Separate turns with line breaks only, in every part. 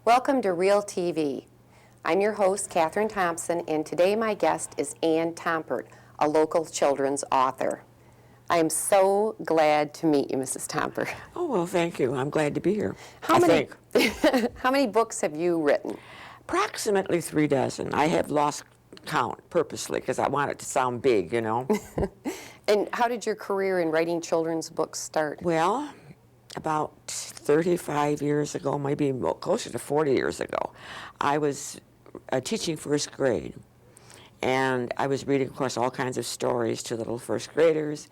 Welcome to Real TV. I'm your host, Katherine Thompson, and today my guest is Ann Tompert, a local children's author. I am so glad to meet you, Mrs. Tompert.
Oh, well, thank you. I'm glad to be here.
How many books have you written?
Approximately 3 dozen. I have lost count purposely because I want it to sound big, you know.
And how did your career in writing children's books start?
Well, about 35 years ago, maybe closer to 40 years ago, I was teaching first grade. And I was reading, of course, all kinds of stories to little first graders.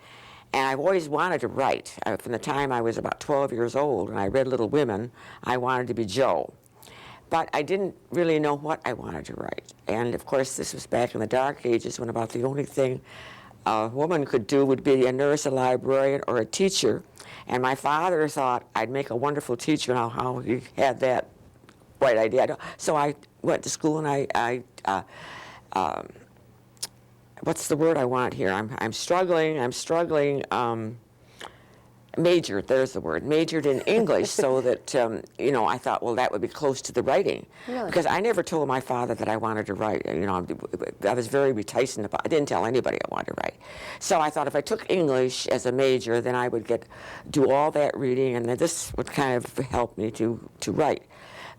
And I've always wanted to write. From the time I was about 12 years old and I read Little Women, I wanted to be Joe. But I didn't really know what I wanted to write. And of course, this was back in the dark ages when about the only thing a woman could do would be a nurse, a librarian, or a teacher. And my father thought I'd make a wonderful teacher, and how he had that right idea. So I went to school and I what's the word I want here? I'm struggling, majored, there's the word, majored in English so that, you know, I thought, well, that would be close to the writing.
Really?
Because I never told my father that I wanted to write. You know, I was very reticent about, I didn't tell anybody I wanted to write. So I thought if I took English as a major, then I would do all that reading, and then this would kind of help me to write.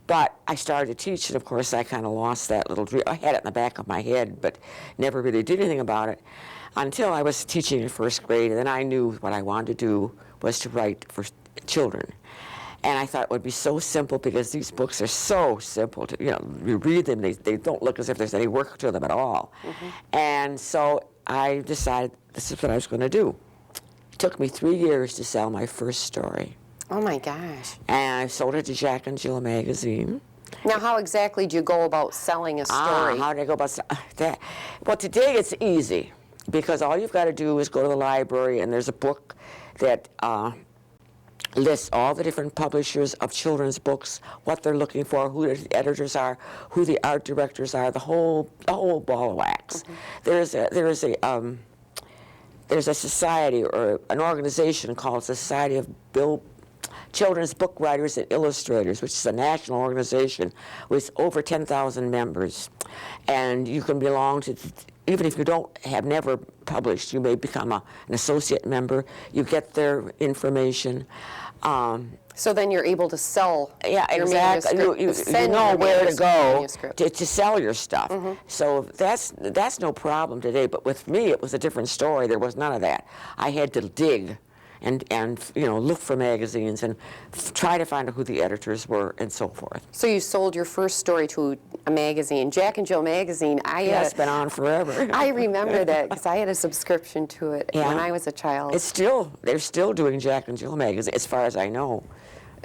But I started to teach, and of course I kind of lost that little dream. I had it in the back of my head, but never really did anything about it until I was teaching in first grade, and then I knew what I wanted to do was to write for children. And I thought it would be so simple because these books are so simple to, you know, you read them, they don't look as if there's any work to them at all. Mm-hmm. And so I decided this is what I was going to do. It took me 3 years to sell my first story.
Oh my gosh.
And I sold it to Jack and Jill magazine.
Now, how exactly do you go about selling a story?
How do I go about that? Well, today it's easy because all you've got to do is go to the library, and there's a book that lists all the different publishers of children's books, what they're looking for, who the editors are, who the art directors are, the whole ball of wax. Mm-hmm. There's a society or an organization called Society of Children's Book Writers and Illustrators, which is a national organization with over 10,000 members. And you can belong to, even if you have never published, you may become an associate member. You get their information.
So then you're able to sell
your
manuscript.
You know where to go to sell your stuff. Mm-hmm. So that's no problem today. But with me, it was a different story. There was none of that. I had to dig and you know, look for magazines and try to find out who the editors were and so forth.
So you sold your first story to a magazine, Jack and Jill magazine.
It's been on forever.
I remember that because I had a subscription to it when I was a child.
They're still doing Jack and Jill magazine, as far as I know.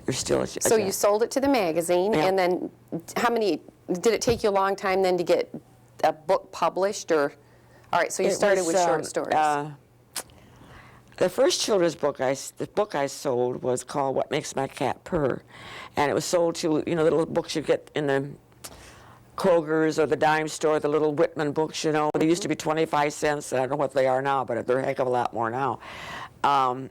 They're still.
So you sold it to the magazine, and then did it take you a long time then to get a book published, or? All right, so you started with short stories.
The first children's book I sold was called What Makes My Cat Purr, and it was sold to, you know, the little books you get in the Kroger's or the dime store, the little Whitman books, you know. They used to be 25 cents, and I don't know what they are now, but they're a heck of a lot more now. How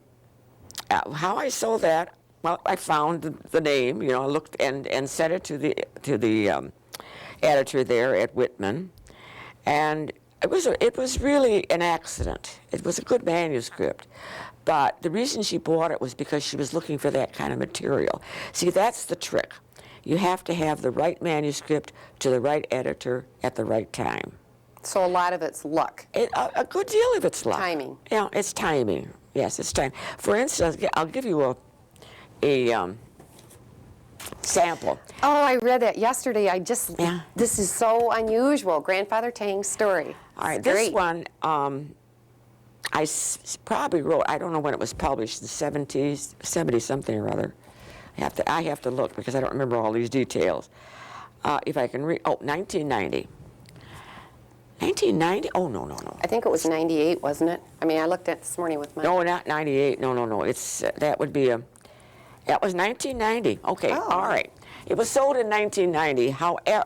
I sold that, well, I found the name, you know, I looked and sent it to the editor there at Whitman, and it was really an accident. It was a good manuscript, but the reason she bought it was because she was looking for that kind of material. See, that's the trick. You have to have the right manuscript to the right editor at the right time.
So a lot of it's luck.
A good deal of it's luck.
Timing.
Yeah, it's timing. Yes, it's time. For instance, I'll give you a sample.
Oh, I read that yesterday. This is so unusual. Grandfather Tang's story.
All right, this one I probably wrote, I don't know when it was published, the 70s, 70-something or other. I have to look because I don't remember all these details. If I can read, 1990. 1990? Oh, no.
I think it was 98, wasn't it? I mean, I looked at it this morning with my...
No, not 98. No. It's that would be that was 1990. Okay, all right. It was sold in 1990,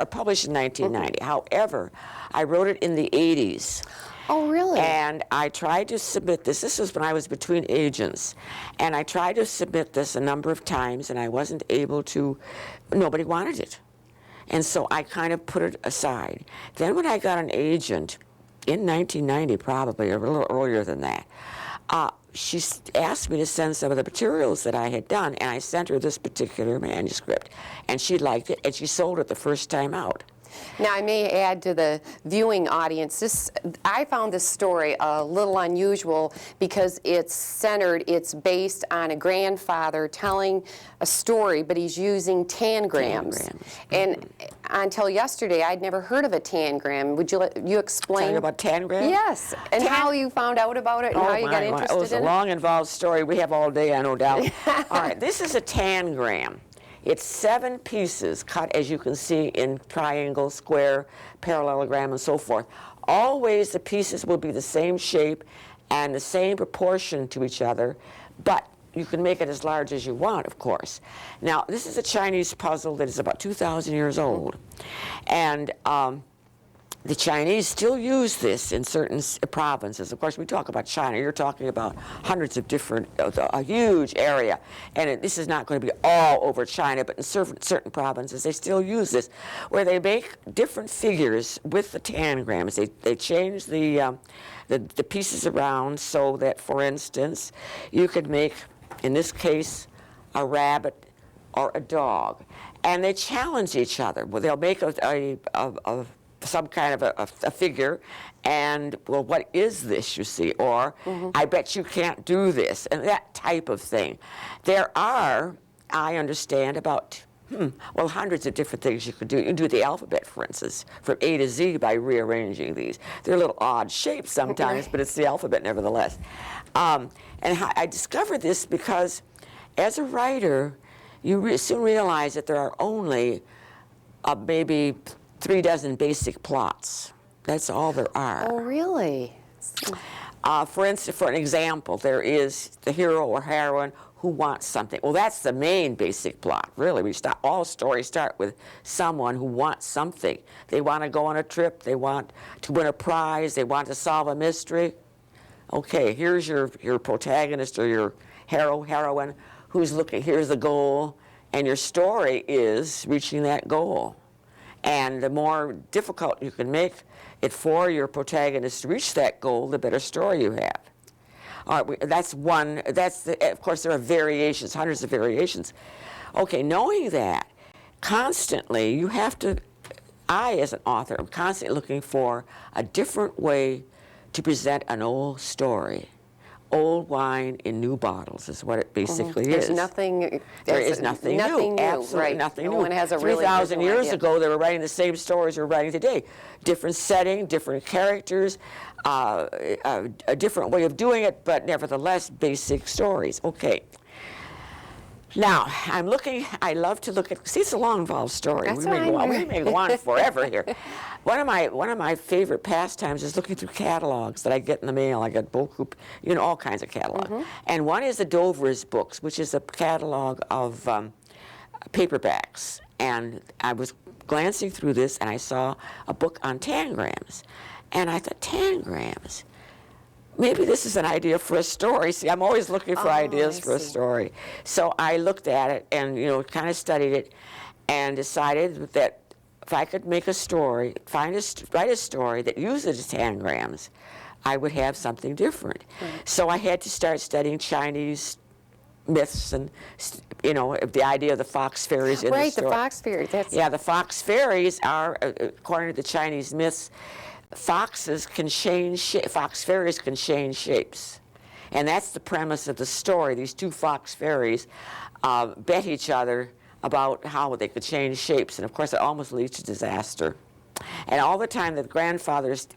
published in 1990. However, I wrote it in the 80s.
Oh, really?
And I tried to submit this. This was when I was between agents. And I tried to submit this a number of times, and I wasn't able to. Nobody wanted it. And so I kind of put it aside. Then when I got an agent in 1990, probably, or a little earlier than that, she asked me to send some of the materials that I had done, and I sent her this particular manuscript. And she liked it, and she sold it the first time out.
Now, I may add to the viewing audience, I found this story a little unusual because it's based on a grandfather telling a story, but he's using tangrams. And until yesterday, I'd never heard of a tangram. Would you explain?
Tell you about tangrams?
Yes, and how you found out about it and how you got interested in it?
It was a long, involved story. We have all day, I no doubt. All right, this is a tangram. It's 7 pieces cut, as you can see, in triangle, square, parallelogram, and so forth. Always the pieces will be the same shape and the same proportion to each other, but you can make it as large as you want, of course. Now, this is a Chinese puzzle that is about 2,000 years old. And the Chinese still use this in certain provinces. Of course, we talk about China. You're talking about hundreds of different, a huge area. And this is not going to be all over China, but in certain provinces, they still use this, where they make different figures with the tangrams. They change the pieces around so that, for instance, you could make, in this case, a rabbit or a dog. And they challenge each other. Well, they'll make some kind of a figure, and, well, what is this, you see? Or, I bet you can't do this, and that type of thing. There are, I understand, about, hundreds of different things you could do. You can do the alphabet, for instance, from A to Z by rearranging these. They're a little odd shapes sometimes, but it's the alphabet nevertheless. And I discovered this because, as a writer, you soon realize that there are only maybe 3 dozen basic plots. That's all there are.
Oh, really?
For instance, for an example, there is the hero or heroine who wants something. Well, that's the main basic plot, really. All stories start with someone who wants something. They want to go on a trip, they want to win a prize, they want to solve a mystery. Okay, here's your protagonist or your heroine who's looking, here's the goal, and your story is reaching that goal. And the more difficult you can make it for your protagonist to reach that goal, the better story you have. All right, that's one. Of course, there are variations, hundreds of variations. Okay, knowing that, constantly you have to, I as an author am constantly looking for a different way to present an old story. Old wine in new bottles is what it basically is.
There is nothing new.
Absolutely
right.
nothing new.
No one has a really
3,000 years ago, they were writing the same stories we're writing today. Different setting, different characters, a different way of doing it, but nevertheless, basic stories. Okay. Now, I love to look at, see, it's a long, involved story.
That's
we may go on forever here. One of my favorite pastimes is looking through catalogs that I get in the mail. I get Bocoup, all kinds of catalogs. And one is the Dover's Books, which is a catalog of paperbacks. And I was glancing through this, and I saw a book on tangrams. And I thought, tangrams? Maybe this is an idea for a story. See, I'm always looking for ideas for a story. So I looked at it and, kind of studied it and decided that if I could make a story, write a story that uses tangrams, I would have something different. So I had to start studying Chinese myths and, the idea of the fox fairies in the story.
Right, the fox fairies.
The fox fairies are, according to the Chinese myths, fox fairies can change shapes. And that's the premise of the story. These 2 fox fairies bet each other about how they could change shapes. And of course, it almost leads to disaster. And all the time that grandfather is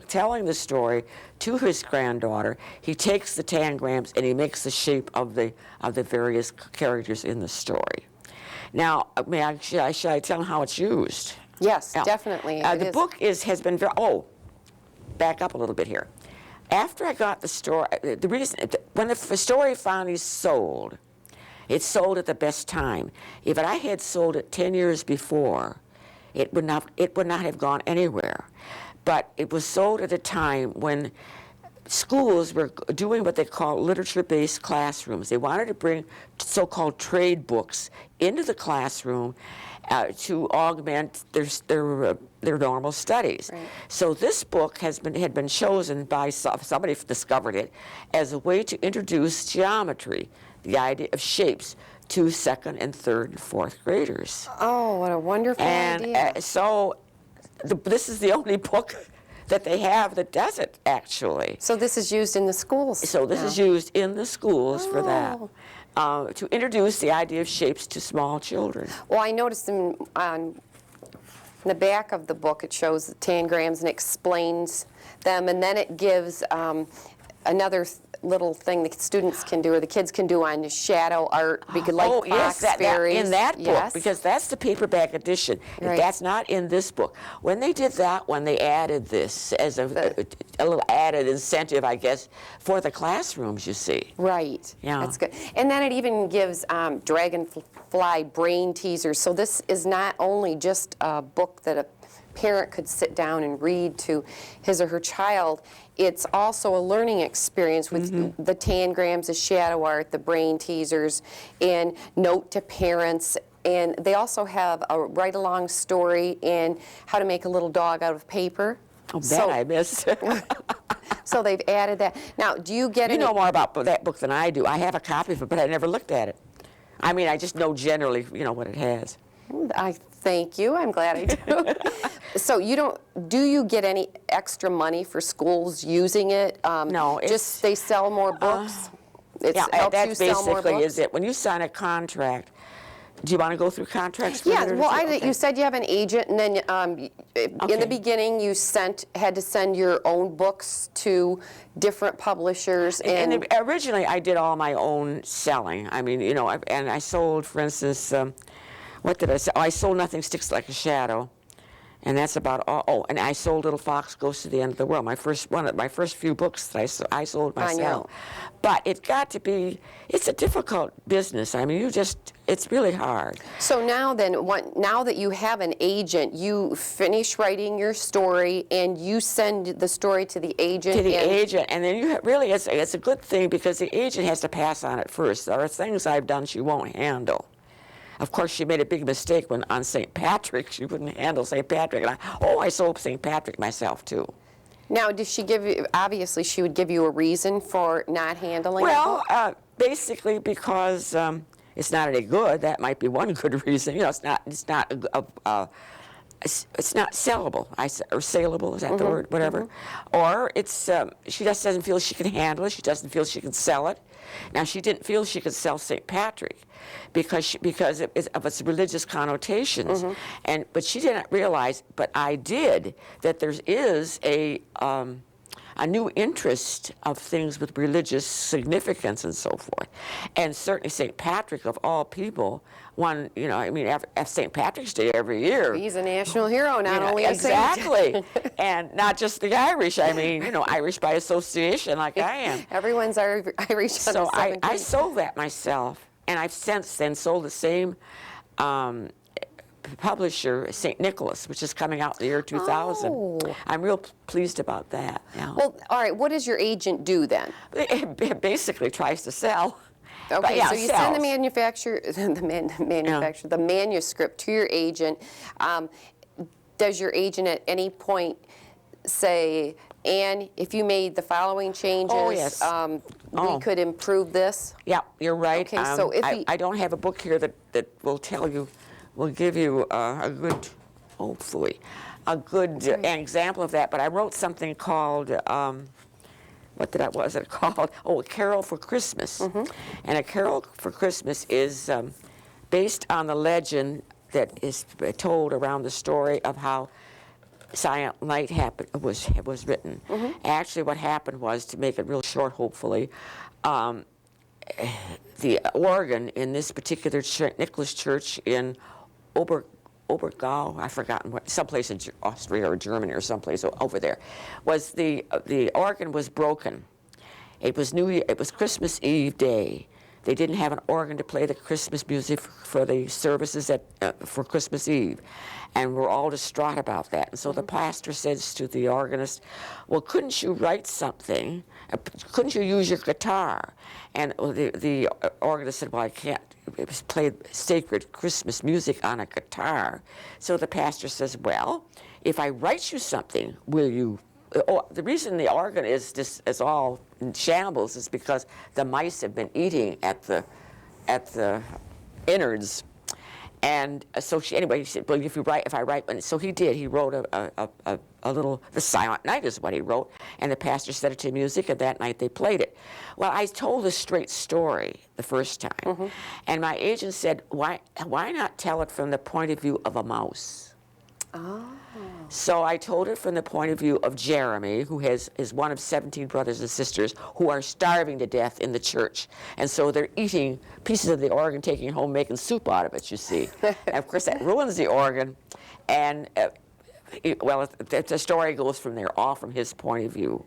telling the story to his granddaughter, he takes the tangrams and he makes the shape of the various characters in the story. Now, should I tell them how it's used?
Yes, definitely.
The book has been very, back up a little bit here. After I got the story, when the story finally sold, it sold at the best time. If I had sold it 10 years before, it would not have gone anywhere. but it was sold at a time when schools were doing what they call literature-based classrooms. They wanted to bring so-called trade books into the classroom to augment their normal studies.
Right.
So this book had been chosen by somebody discovered it as a way to introduce geometry, the idea of shapes, to second and third and fourth graders.
Oh, what a wonderful idea.
And so this is the only book that they have that does it, actually.
So this is used in the schools.
So this is used in the schools for that, to introduce the idea of shapes to small children.
Well, I noticed on the back of the book it shows the tangrams and explains them, and then it gives another little thing the students can do, or the kids can do on shadow art, like
Oh, yes, in that book,
Yes.
because that's the paperback edition.
Right.
That's not in this book. When they did that one, they added this as a little added incentive, I guess, for the classrooms, you see.
Right.
Yeah.
That's good. And then it even gives dragonfly brain teasers. So this is not only just a book that a parent could sit down and read to his or her child, it's also a learning experience with the tangrams, the shadow art, the brain teasers, and note to parents. And they also have a ride-along story in how to make a little dog out of paper.
Oh, that I missed.
So they've added that. Now, do you get
You
any...
know more about that book than I do. I have a copy of it, but I never looked at it. I mean, I just know generally, what it has.
I thank you. I'm glad I do. So do you get any extra money for schools using it?
No,
just they sell more books. It
Yeah,
helps
that
you sell more
basically
books?
is it. When you sign a contract, do you want to go through contracts?
Yeah.
further?
Well,
Okay.
you said you have an agent, and then in
Okay.
the beginning you had to send your own books to different publishers.
And originally, I did all my own selling. I mean, and I sold, for instance, what did I sell? Oh, I sold Nothing Sticks Like a Shadow, and that's about all. Oh, and I sold Little Fox Goes to the End of the World. My first few books that I sold
On your own.
myself. But it got to be, it's a difficult business. I mean, it's really hard.
So now then, now that you have an agent, you finish writing your story and you send the story to the agent.
To the agent, and then really, it's a good thing because the agent has to pass on it first. There are things I've done she won't handle. Of course, she made a big mistake when on St. Patrick, she wouldn't handle St. Patrick. And I sold St. Patrick myself, too.
Now, does she give you, obviously she would give you a reason for not handling it?
Well, basically because it's not any good. That might be one good reason. It's not sellable, or saleable, is that the word? Whatever. Or it's, she just doesn't feel she can handle it. She doesn't feel she can sell it. Now, she didn't feel she could sell St. Patrick because of its religious connotations. But she didn't realize, but I did, that there is a new interest of things with religious significance and so forth. And certainly St. Patrick, of all people, St. Patrick's Day every year.
He's a national hero, not only a saint.
Exactly. And not just the Irish. I mean, Irish by association like I am.
Everyone's Irish on
So
the 17th.
I sold that myself, and I've since then sold the same publisher, St. Nicholas, which is coming out in the year 2000.
Oh.
I'm real pleased about that. Yeah.
Well, all right, what does your agent do then?
It basically tries to sell.
Okay,
But yeah,
so you
sells.
send the manuscript to your agent. Does your agent at any point say, Anne, if you made the following changes,
Oh, yes.
we could improve this?
Yeah, you're right.
Okay, so if
I don't have a book here that will give you a good, hopefully, a good example of that. But I wrote something called, what was it called? Oh, A Carol for Christmas. And A Carol for Christmas is based on the legend that is told around the story of how Silent Night was written. Actually, what happened was, to make it real short, hopefully, the organ in this particular Nicholas Church in Obergau, I've forgotten what, someplace in Austria or Germany or someplace over there, was the organ was broken. It was Christmas Eve day. They didn't have an organ to play the Christmas music for the services for Christmas Eve. And we're all distraught about that. And so the pastor says to the organist, well, couldn't you write something? Couldn't you use your guitar? And the organist said, well, I can't play sacred Christmas music on a guitar. So the pastor says, well, if I write you something, will you? The reason the organ is all in shambles is because the mice have been eating at the innards. And so anyway, he said, well, if I write, and so he did. He wrote a little, The Silent Night is what he wrote, and the pastor set it to music, and that night they played it. Well, I told a straight story the first time, and my agent said, why not tell it from the point of view of a mouse? Oh. So I told it from the point of view of Jeremy, who is one of 17 brothers and sisters who are starving to death in the church. And so they're eating pieces of the organ, taking it home, making soup out of it, you see. And of course, that ruins the organ. And, the story goes from there, all from his point of view.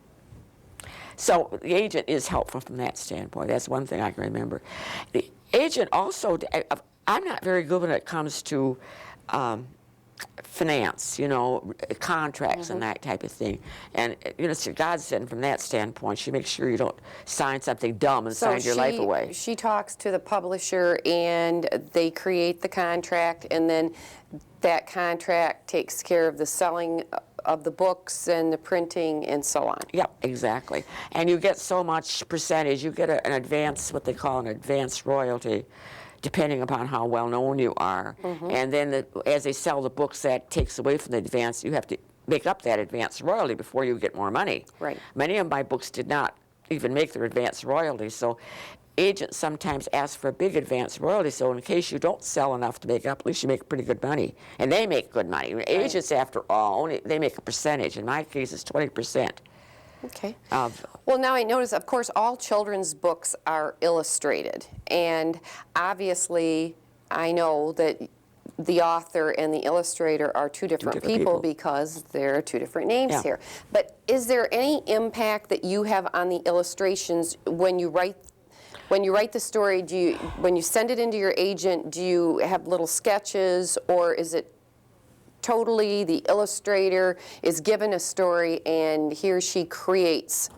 So the agent is helpful from that standpoint. That's one thing I can remember. The agent also, I'm not very good when it comes to finance, contracts and that type of thing. And, so God said from that standpoint, she makes sure you don't sign something dumb and sign your life away.
She talks to the publisher and they create the contract, and then that contract takes care of the selling of the books and the printing and so on.
Yep, exactly. And you get so much percentage. You get an advance, what they call an advance royalty, depending upon how well known you are. And then as they sell the books, that takes away from the advance. You have to make up that advance royalty before you get more money.
Right.
Many of my books did not even make their advance royalty, so agents sometimes ask for a big advance royalty, so in case you don't sell enough to make up, at least you make pretty good money. And they make good money. Right. Agents, after all, they make a percentage. In my case, it's 20%.
Okay. Well, now I notice, of course, all children's books are illustrated. And obviously, I know that the author and the illustrator are two different people because there are two different names here. But is there any impact that you have on the illustrations when you write the story? When you send it into your agent, do you have little sketches, or is it totally the illustrator is given a story and he or she creates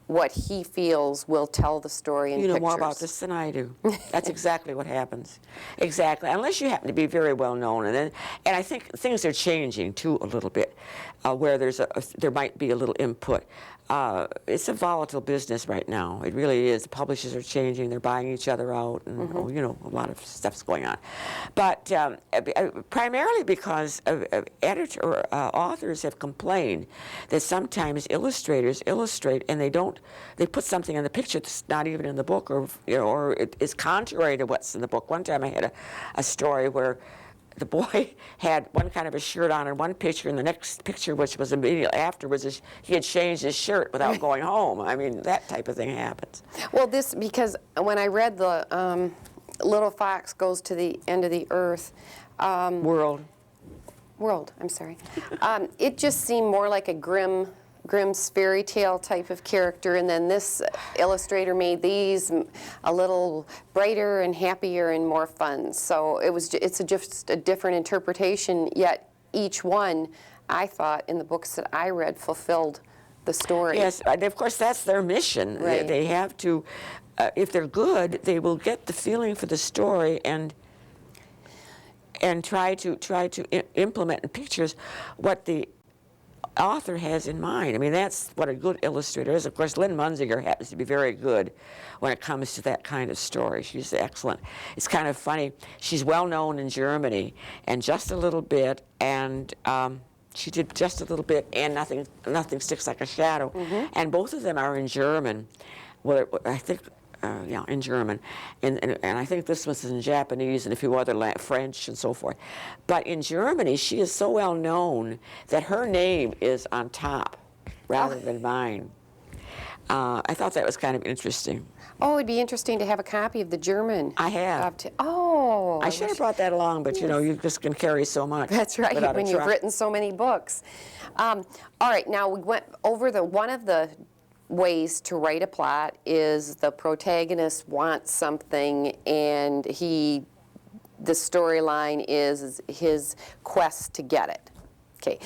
what he feels will tell the story in pictures?
You know more about this than I do. That's exactly what happens. Exactly, unless you happen to be very well known. And I think things are changing too a little bit, where there might be a little input. It's a volatile business right now. It really is. The publishers are changing. They're buying each other out, and a lot of stuff's going on. But primarily because authors have complained that sometimes illustrators illustrate and they put something in the picture that's not even in the book, or it is contrary to what's in the book. One time I had a story where the boy had one kind of a shirt on in one picture, and the next picture, which was immediately afterwards, he had changed his shirt without going home. I mean, that type of thing happens.
Well, because when I read the Little Fox Goes to the End of the Earth.
World,
I'm sorry. It just seemed more like a Grimm's fairy tale type of character, and then this illustrator made these a little brighter and happier and more fun. So it's just a different interpretation, yet each one, I thought, in the books that I read, fulfilled the story.
Yes, and of course that's their mission.
Right.
They have to, if they're good, they will get the feeling for the story and try to implement in pictures what the author has in mind. I mean, that's what a good illustrator is. Of course, Lynn Munzinger happens to be very good when it comes to that kind of story. She's excellent. It's kind of funny. She's well known in Germany, and just a little bit, and she did just a little bit, and Nothing Sticks Like a Shadow. And both of them are in German. Well, I think. In German, and I think this was in Japanese and a few other French and so forth. But in Germany, she is so well known that her name is on top rather than mine. I thought that was kind of interesting.
Oh, it'd be interesting to have a copy of the German.
I have. I should have brought that along, but you just can carry so much.
That's right, when you've written so many books. All right, now we went over one of the ways to write a plot is the protagonist wants something and the storyline is his quest to get it. Okay,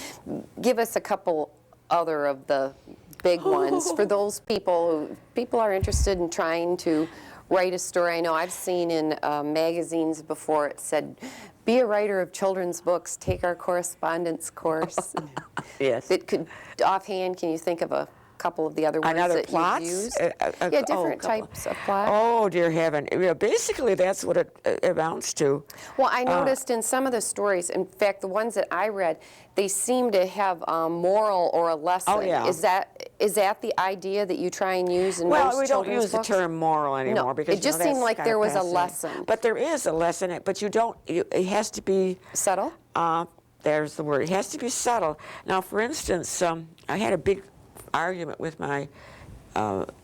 give us a couple other of the big ones for those people are interested in trying to write a story. I know I've seen in magazines before it said, be a writer of children's books, take our correspondence course.
Yes.
It could, offhand, can you think of a couple of the other ones
Another
that
plots?
you've used? Yeah, different types of plots.
Oh, dear heaven. Basically, that's what it amounts to.
Well, I noticed in some of the stories, in fact, the ones that I read, they seem to have a moral or a lesson.
Oh, yeah.
Is that the idea that you try and use in most
Well, we don't
children's
use
books?
the term moral anymore
No,
because
it just
that's
seemed like
kinda
there was a
passé.
lesson.
But there is a lesson, but you don't. It has to be
Subtle?
There's the word. It has to be subtle. Now, for instance, I had a big argument with my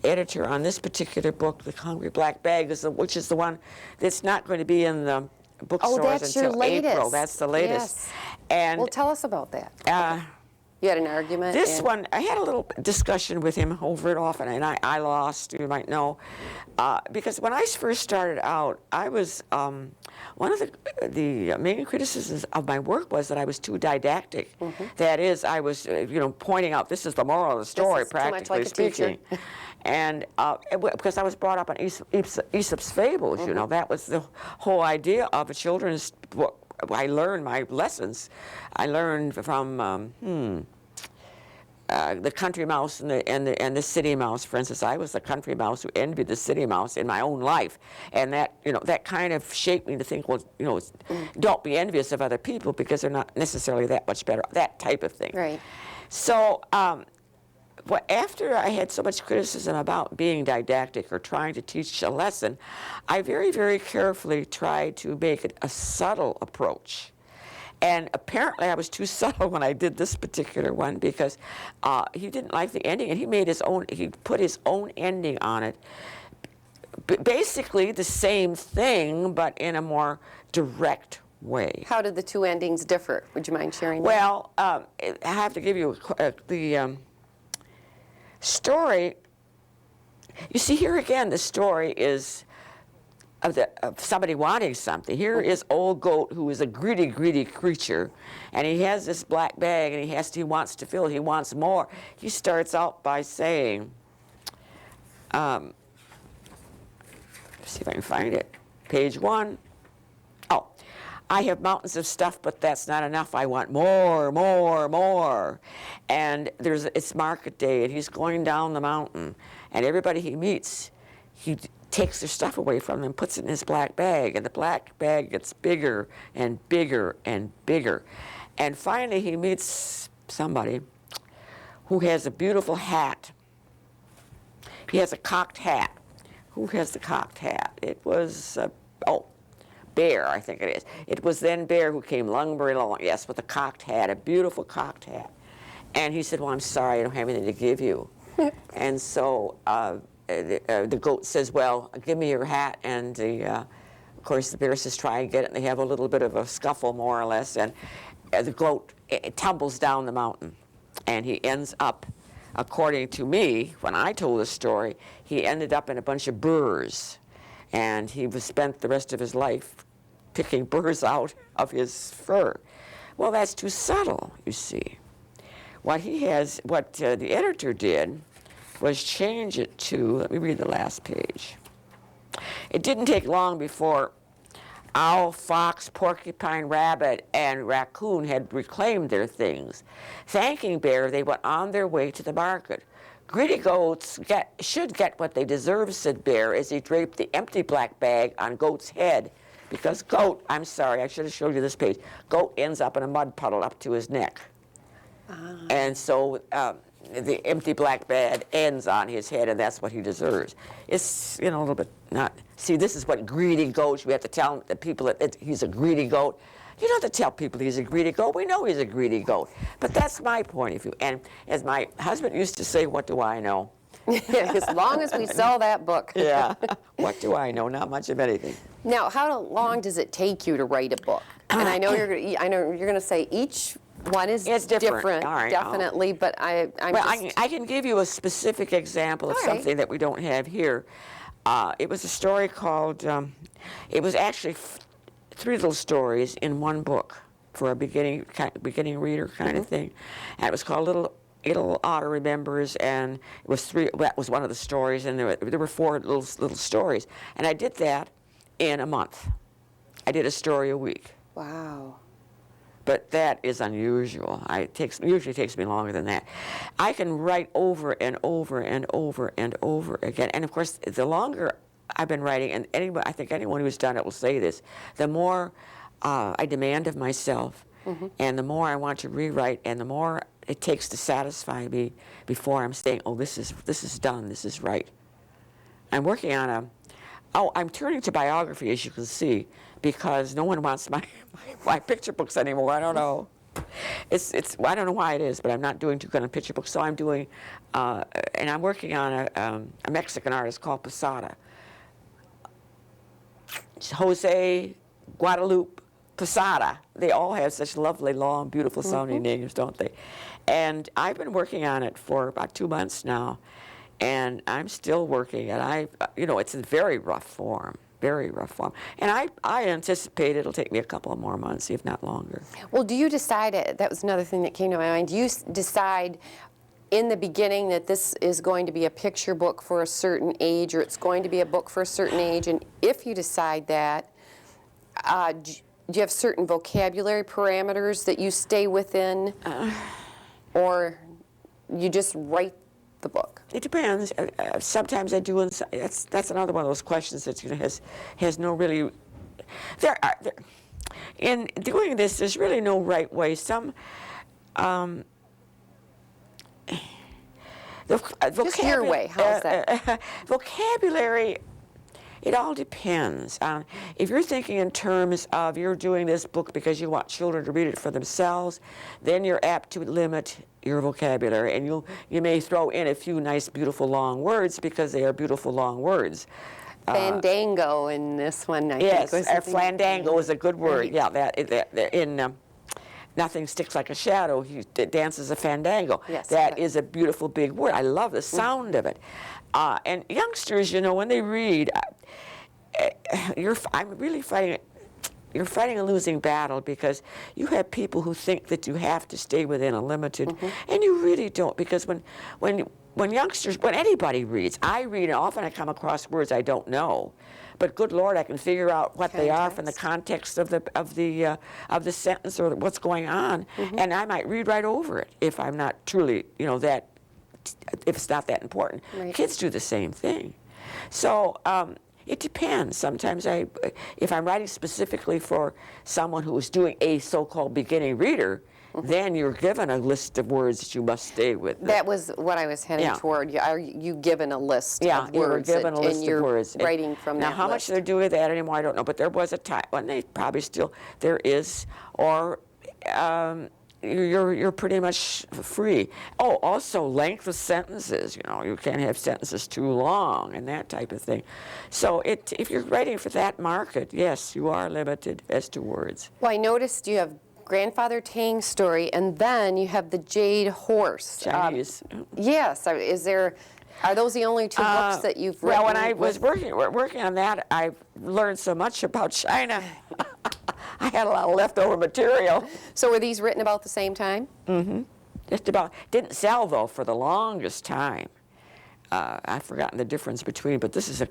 editor on this particular book, The Hungry Black Bag, which is the one that's not going to be in the bookstores
that's your
until April.
latest.
That's the latest.
Yes.
And
Well, tell us about that. You had an argument?
this
and-
one, I had a little discussion with him over it often, and I lost, you might know, because when I first started out, I was, one of the main criticisms of my work was that I was too didactic. That is, I was, pointing out, this is the moral of the story,
is too much
practically
like a teacher.
speaking. And because I was brought up on Aesop's fables, that was the whole idea of a children's book. I learned my lessons. I learned from the country mouse and the city mouse. For instance, I was the country mouse who envied the city mouse in my own life, and that kind of shaped me to think, well, don't be envious of other people because they're not necessarily that much better. That type of thing.
Right.
So. After I had so much criticism about being didactic or trying to teach a lesson, I very, very carefully tried to make it a subtle approach. And apparently I was too subtle when I did this particular one because he didn't like the ending, and he put his own ending on it. Basically the same thing, but in a more direct way.
How did the two endings differ? Would you mind sharing that?
Well, I have to give you the story. You see, here again, the story is of somebody wanting something. Here is old goat who is a greedy, greedy creature, and he has this black bag, and he wants to fill it. He wants more. He starts out by saying, let's see if I can find it. Page 1. Oh. I have mountains of stuff, but that's not enough. I want more, more, more. And it's market day, and he's going down the mountain, and everybody he meets, he takes their stuff away from them, puts it in his black bag, and the black bag gets bigger and bigger and bigger. And finally, he meets somebody who has a beautiful hat. He has a cocked hat. Who has the cocked hat? It was, Bear, I think it is. It was then Bear who came lumbering along, yes, with a cocked hat, a beautiful cocked hat. And he said, well, I'm sorry, I don't have anything to give you. And so the goat says, well, give me your hat. And of course, the bear says, try and get it. And they have a little bit of a scuffle, more or less. And the goat tumbles down the mountain. And he ends up, according to me, when I told the story, he ended up in a bunch of burrs. And he spent the rest of his life picking burrs out of his fur. Well, that's too subtle, you see. What the editor did was change it to, let me read the last page. It didn't take long before owl, fox, porcupine, rabbit, and raccoon had reclaimed their things. Thanking Bear, they went on their way to the market. Greedy goats should get what they deserve, said Bear, as he draped the empty black bag on Goat's head. Because Goat, I'm sorry, I should have showed you this page. Goat ends up in a mud puddle up to his neck. And so the empty black bag ends on his head, and that's what he deserves. It's, a little bit not. See, this is what greedy goats, we have to tell the people that he's a greedy goat. You don't have to tell people he's a greedy goat. We know he's a greedy goat. But that's my point of view. And as my husband used to say, what do I know?
As long as we sell that book.
Yeah. What do I know? Not much of anything.
Now, how long does it take you to write a book? And I know you're going to say each One is
It's different. All right,
definitely, but I'm
Well,
just...
I can give you a specific example of
All right.
something that we don't have here. It was a story called, it was actually 3 little stories in one book for a beginning reader kind of thing. And it was called Little Otter Remembers, and it was that was one of the stories, and there were 4 little stories. And I did that in a month. I did a story a week.
Wow.
But that is unusual. Usually takes me longer than that. I can write over and over and over and over again. And of course, the longer I've been writing, and I think anyone who's done it will say this, the more I demand of myself, and the more I want to rewrite, and the more it takes to satisfy me before I'm saying, oh, this is done, this is right. I'm working on I'm turning to biography, as you can see, because no one wants my picture books anymore. I don't know. I don't know why it is, but I'm not doing too good on picture books. So I'm doing, and I'm working on a Mexican artist called Posada. Jose Guadalupe Posada. They all have such lovely, long, beautiful sounding names, don't they? And I've been working on it for about 2 months now. And I'm still working, and it's in very rough form, very rough form. And I anticipate it'll take me a couple of more months, if not longer.
Well, do you decide, that was another thing that came to my mind, do you decide in the beginning that this is going to be a picture book for a certain age, or it's going to be a book for a certain age? And if you decide that, do you have certain vocabulary parameters that you stay within, or you just write the book?
It depends. Sometimes I do, and that's another one of those questions that has no really. In doing this, there's really no right way. Some
Just your way. How's that?
Vocabulary. It all depends. If you're thinking in terms of you're doing this book because you want children to read it for themselves, then you're apt to limit your vocabulary, and you may throw in a few nice, beautiful, long words because they are beautiful, long words.
Fandango in this one, I
yes,
think.
Yes, flandango is a good word.
Right.
Yeah, that in Nothing Sticks Like a Shadow, he dances a fandango.
Yes,
that is a beautiful big word. I love the sound of it. And youngsters, when they read, I'm really fighting. You're fighting a losing battle because you have people who think that you have to stay within a limited, and you really don't. Because when anybody reads, I read, and often I come across words I don't know, but good Lord, I can figure out what they are from the context of the sentence or what's going on, and I might read right over it if I'm not truly, if it's not that important.
Right.
Kids do the same thing, so. It depends. Sometimes if I'm writing specifically for someone who is doing a so-called beginning reader, then you're given a list of words that you must stay with.
That was what I was heading toward. Are you given a list of words?
You're given a list of words.
And you're writing from
now,
that
how
list.
much they're doing that anymore, I don't know. But there was a time when they probably still, there is, or you're pretty much free. Oh, also length of sentences. You can't have sentences too long and that type of thing. So if you're writing for that market, yes, you are limited as to words.
Well, I noticed you have Grandfather Tang's story, and then you have the Jade Horse.
Chinese.
Yes. Are those the only 2 books that you've written?
Well, when I was working on that, I learned so much about China. I had a lot of leftover material.
So were these written about the same time?
Mm-hmm. Just about. Didn't sell, though, for the longest time. I've forgotten the difference between, but this is this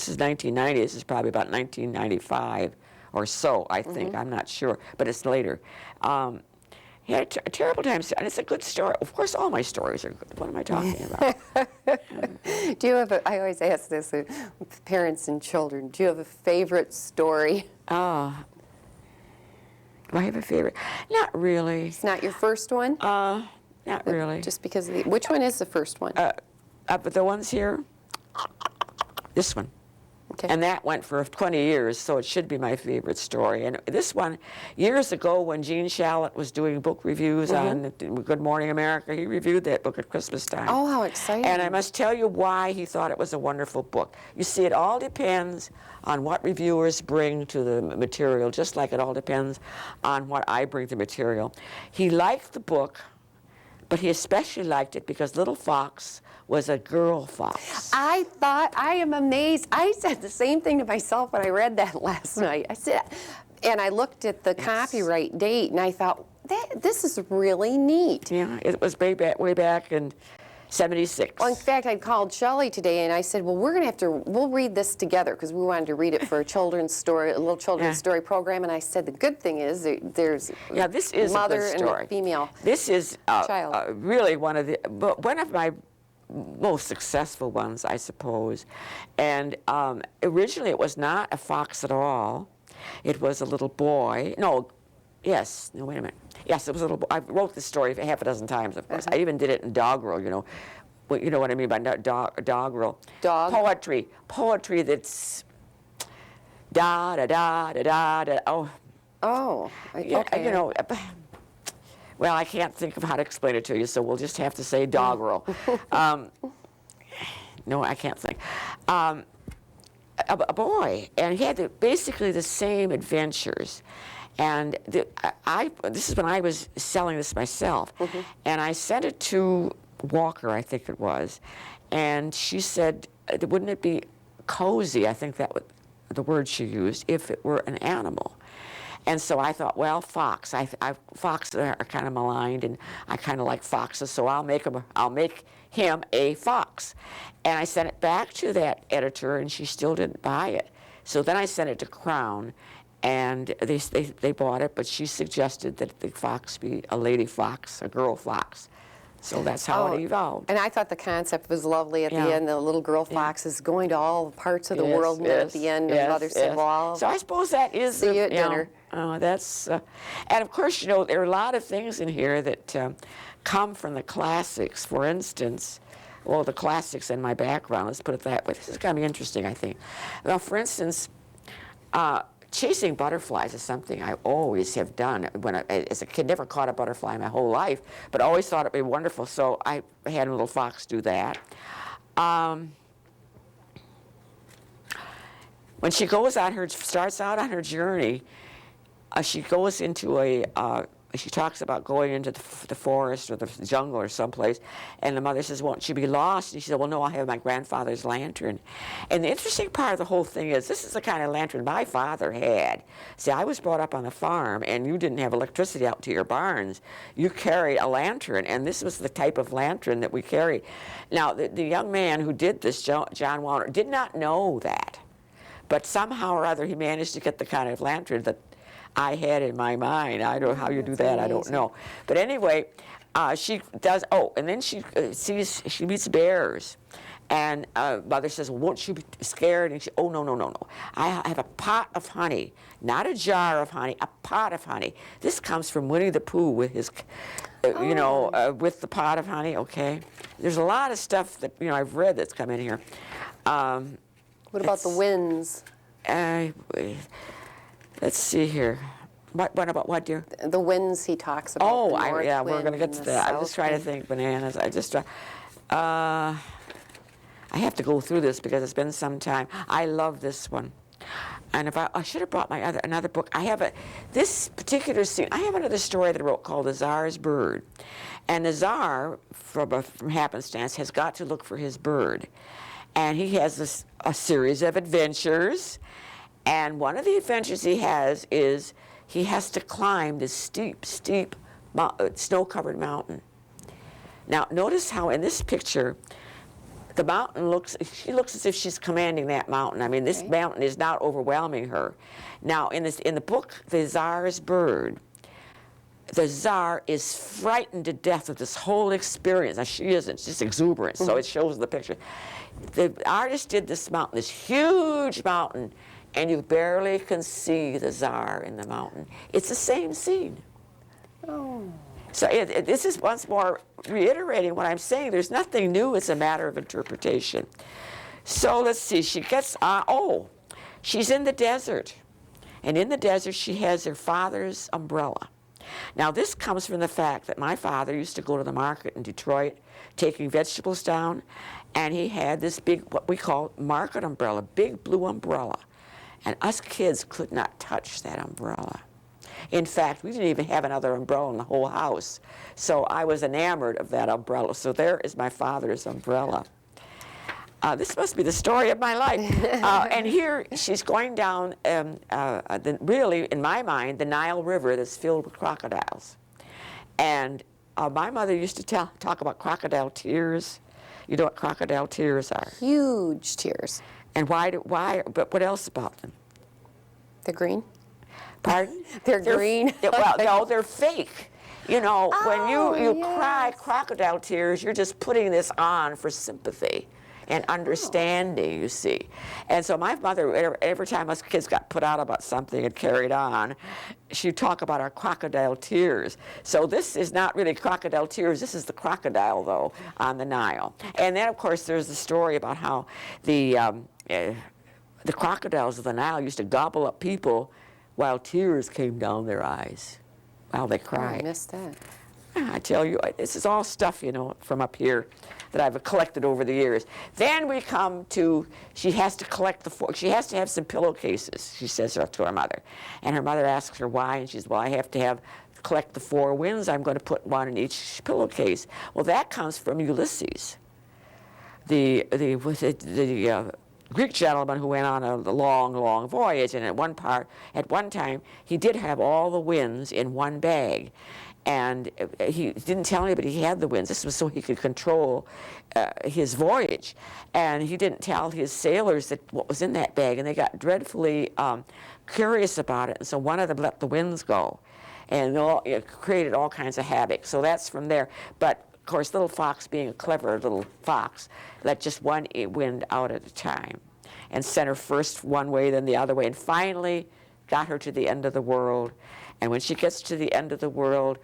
is 1990. This is probably about 1995 or so, I think. I'm not sure, but it's later. He had a terrible time, and it's a good story. Of course, all my stories are good. What am I talking about?
Do you have I always ask this with parents and children, do you have a favorite story?
Do I have a favorite? Not really.
It's not your first one?
Not really.
Just because which one is the first one?
But the ones here, this one.
Okay.
And that went for 20 years, so it should be my favorite story. And this one, years ago when Gene Shalit was doing book reviews on Good Morning America, he reviewed that book at Christmas time.
Oh, how exciting.
And I must tell you why he thought it was a wonderful book. You see, it all depends on what reviewers bring to the material, just like it all depends on what I bring to the material. He liked the book, but he especially liked it because Little Fox was a girl fox.
I am amazed. I said the same thing to myself when I read that last night. I said, and I looked at the copyright date, and I thought, this is really neat.
Yeah, it was way back in '76.
Well, in fact, I called Shelley today, and I said, well, we'll read this together, because we wanted to read it for a children's story, a little children's story program. And I said, the good thing is there's
this is
mother
a good story.
and a female.
This is
child.
Really one of my most successful ones, I suppose. And originally it was not a fox at all. It was a little boy. No, wait a minute. Yes, it was a little boy. I wrote this story half a dozen times, of course. I even did it in doggerel, you know. Well, you know what I mean by doggerel?
Dog?
Poetry. Poetry that's da-da-da-da-da-da.
Oh,
Yeah,
okay.
you know, well, I can't think of how to explain it to you, so we'll just have to say doggerel. No, I can't think. A boy, and he had basically the same adventures. And this is when I was selling this myself. And I sent it to Walker, I think it was, and she said, wouldn't it be cozy, I think that was the word she used, if it were an animal. And so I thought, well, fox. Foxes are kind of maligned, and I kind of like foxes, so I'll make him a fox. And I sent it back to that editor, and she still didn't buy it. So then I sent it to Crown, and they bought it, but she suggested that the fox be a lady fox, a girl fox. So that's how it evolved.
And I thought the concept was lovely at the end. The little girl fox is going to all parts of the world, and then at the end, the mother said, well,
so I suppose that is
see you at dinner.
That's, and of course, you know, there are a lot of things in here that come from the classics. For instance, well, the classics in my background, let's put it that way. This is going to be interesting, I think. Well, for instance, chasing butterflies is something I always have done. As a kid, never caught a butterfly my whole life, but always thought it'd be wonderful, so I had a little fox do that. When she starts out on her journey, she goes into she talks about going into the forest or the jungle or someplace, and the mother says, won't you be lost? And she said, well, no, I have my grandfather's lantern. And the interesting part of the whole thing is, this is the kind of lantern my father had. See, I was brought up on the farm, and you didn't have electricity out to your barns. You carried a lantern, and this was the type of lantern that we carried. Now, the young man who did this, John Warner, did not know that. But somehow or other, he managed to get the kind of lantern that I had in my mind. I don't know how you do that. Amazing. I don't know. But anyway, she does. Oh, and then she meets bears, and mother says, well, "Won't you be scared?" And she, "Oh, no. I have a pot of honey, not a jar of honey, a pot of honey. This comes from Winnie the Pooh with his, with the pot of honey." Okay, there's a lot of stuff that I've read that's come in here.
What about the winds?
Let's see here. What about what, dear?
The winds he talks about.
Oh, we're going to get to that. I'm just trying to think, bananas. I have to go through this because it's been some time. I love this one. And if I should have brought my another book. I have this particular scene. I have another story that I wrote called The Tsar's Bird. And the Tsar, from happenstance, has got to look for his bird. And he has a series of adventures. And one of the adventures he has is he has to climb this steep, snow-covered mountain. Now, notice how in this picture, the mountain she looks as if she's commanding that mountain. I mean, this mountain is not overwhelming her. Now, in the book, The Tsar's Bird, the Tsar is frightened to death of this whole experience. Now, she isn't. She's exuberant, so it shows the picture. The artist did this mountain, this huge mountain, and you barely can see the Tsar in the mountain. It's the same scene.
Oh.
So this is once more reiterating what I'm saying. There's nothing new. It's a matter of interpretation. So let's see, she gets, she's in the desert. And in the desert, she has her father's umbrella. Now, this comes from the fact that my father used to go to the market in Detroit, taking vegetables down, and he had this big, what we call market umbrella, big blue umbrella. And us kids could not touch that umbrella. In fact, we didn't even have another umbrella in the whole house. So I was enamored of that umbrella. So there is my father's umbrella. This must be the story of my life. And here she's going down, really, in my mind, the Nile River that's filled with crocodiles. And my mother used to talk about crocodile tears. You know what crocodile tears are?
Huge tears.
And why, but what else about them?
They're green?
Pardon?
They're green?
Well, no, they're fake. You know, when you
yes.
cry crocodile tears, you're just putting this on for sympathy and understanding, you see. And so my mother, every time us kids got put out about something and carried on, she'd talk about our crocodile tears. So this is not really crocodile tears, this is the crocodile, though, on the Nile. And then, of course, there's the story about how the crocodiles of the Nile used to gobble up people while tears came down their eyes, while they cried.
I missed that.
I tell you, this is all stuff, you know, from up here that I've collected over the years. Then we come to, she has to collect she has to have some pillowcases, she says to her mother. And her mother asks her why, and she says, well, I have to collect the 4 winds. I'm going to put one in each pillowcase. Well, that comes from Ulysses, the Greek gentleman who went on a long, long voyage, and at one time, he did have all the winds in one bag. And he didn't tell anybody he had the winds. This was so he could control his voyage. And he didn't tell his sailors what was in that bag, and they got dreadfully curious about it. And so one of them let the winds go, and it created all kinds of havoc. So that's from there. But of course, little fox, being a clever little fox, let just one wind out at a time, and sent her first one way, then the other way, and finally got her to the end of the world. And when she gets to the end of the world,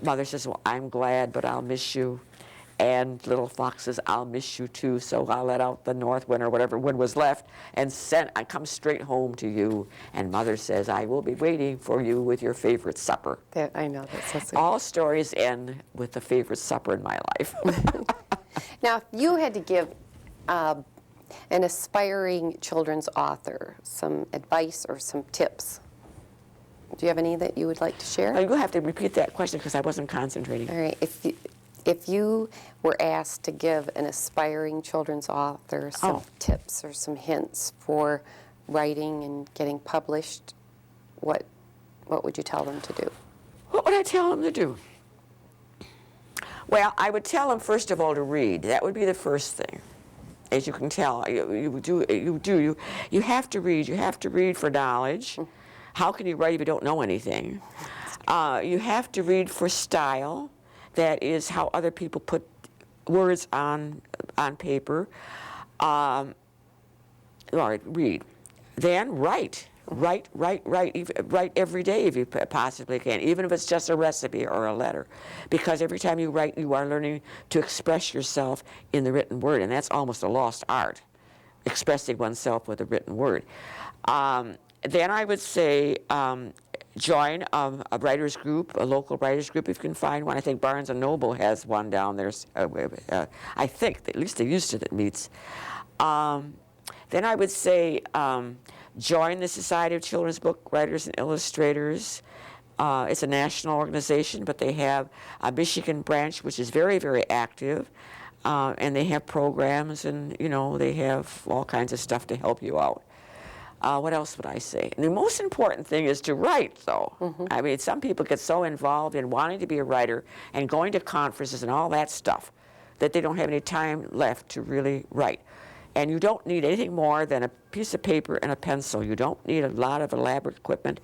mother says, well, I'm glad, but I'll miss you. And little fox says, I'll miss you too, so I'll let out the north wind or whatever wind was left, and I come straight home to you. And mother says, I will be waiting for you with your favorite supper.
I know, that's so sweet.
All stories end with the favorite supper in my life.
Now, if you had to give an aspiring children's author some advice or some tips, do you have any that you would like to share?
You'll have to repeat that question because I wasn't concentrating.
All right. If you were asked to give an aspiring children's author some tips or some hints for writing and getting published, what would you tell them to do?
What would I tell them to do? Well, I would tell them, first of all, to read. That would be the first thing. As you can tell, you have to read. You have to read for knowledge. How can you write if you don't know anything? You have to read for style. That is how other people put words on paper. All right, read. Then write. Write every day if you possibly can, even if it's just a recipe or a letter. Because every time you write, you are learning to express yourself in the written word, and that's almost a lost art, expressing oneself with a written word. Then I would say join a writers group, a local writers group if you can find one. I think Barnes & Noble has one down there. I think, at least they used to, that meets. Then I would say join the Society of Children's Book Writers and Illustrators. It's a national organization, but they have a Michigan branch, which is very, very active. And they have programs, and, you know, they have all kinds of stuff to help you out. What else would I say? And the most important thing is to write, though. Mm-hmm. I mean, some people get so involved in wanting to be a writer and going to conferences and all that stuff that they don't have any time left to really write. And you don't need anything more than a piece of paper and a pencil. You don't need a lot of elaborate equipment.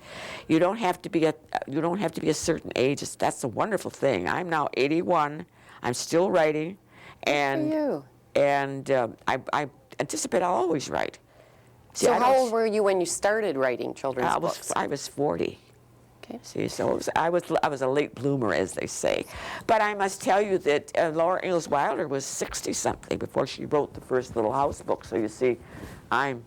You don't have to be a certain age. That's a wonderful thing. I'm now 81. I'm still writing, and I anticipate I'll always write. See,
so how old were you when you started writing children's books?
I was 40.
Okay.
See, so I was a late bloomer, as they say. But I must tell you that Laura Ingalls Wilder was 60-something before she wrote the first Little House book. So you see, I'm...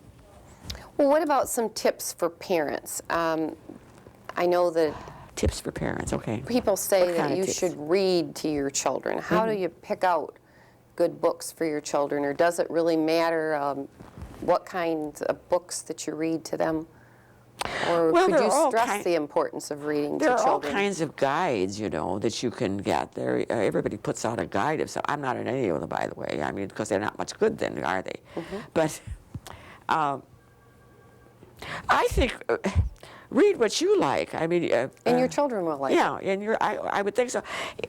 Well, what about some tips for parents? I know that
Tips for parents, okay.
people say
What kind
that
of
you
tips?
should read to your children. How do you pick out good books for your children, or does it really matter what kinds of books that you read to them? Or
Well,
could
there
you
are all
stress the importance of reading to
There are all
children?
kinds of guides, you know, that you can get. There, everybody puts out a guide of some. I'm not in any of them, by the way. I mean, because they're not much good then, are they? But I think read what you like. I mean,
And your children will like it.
yeah, and I would think so.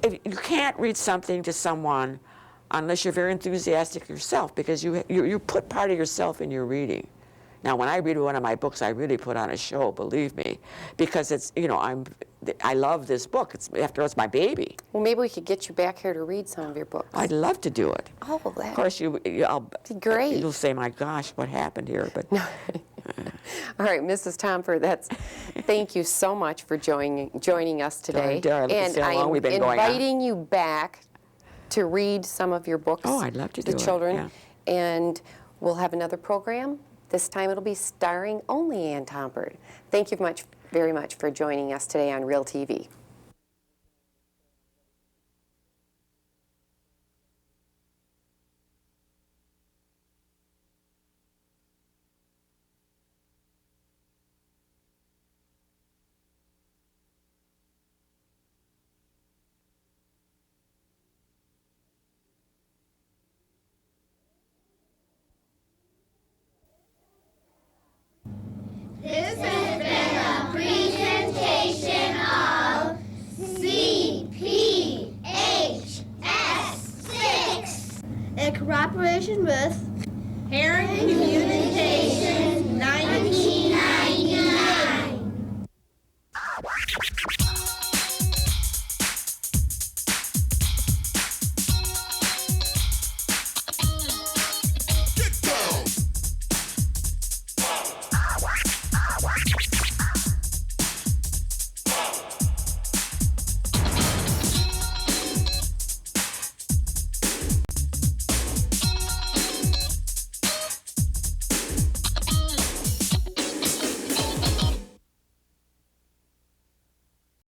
If you can't read something to someone unless you're very enthusiastic yourself, because you put part of yourself in your reading. Now, when I read one of my books, I really put on a show, believe me, because it's, you know, I love this book. After all, it's my baby.
Well, maybe we could get you back here to read some of your books.
I'd love to do it.
Oh,
Of
that
course, I'll
be great.
You'll say, "My gosh, what happened here?" But
All right, Mrs. Tompert, thank you so much for joining us today.
Darn, look at
And
how
I
long
am
we've been going on.
inviting you back to read some of your books
Oh, I'd love to do it,
children.
yeah.
And we'll have another program. This time it'll be starring only Ann Tompert. Thank you very much for joining us today on Real TV.
This has been a presentation of CPHS 6 in cooperation with Herring Community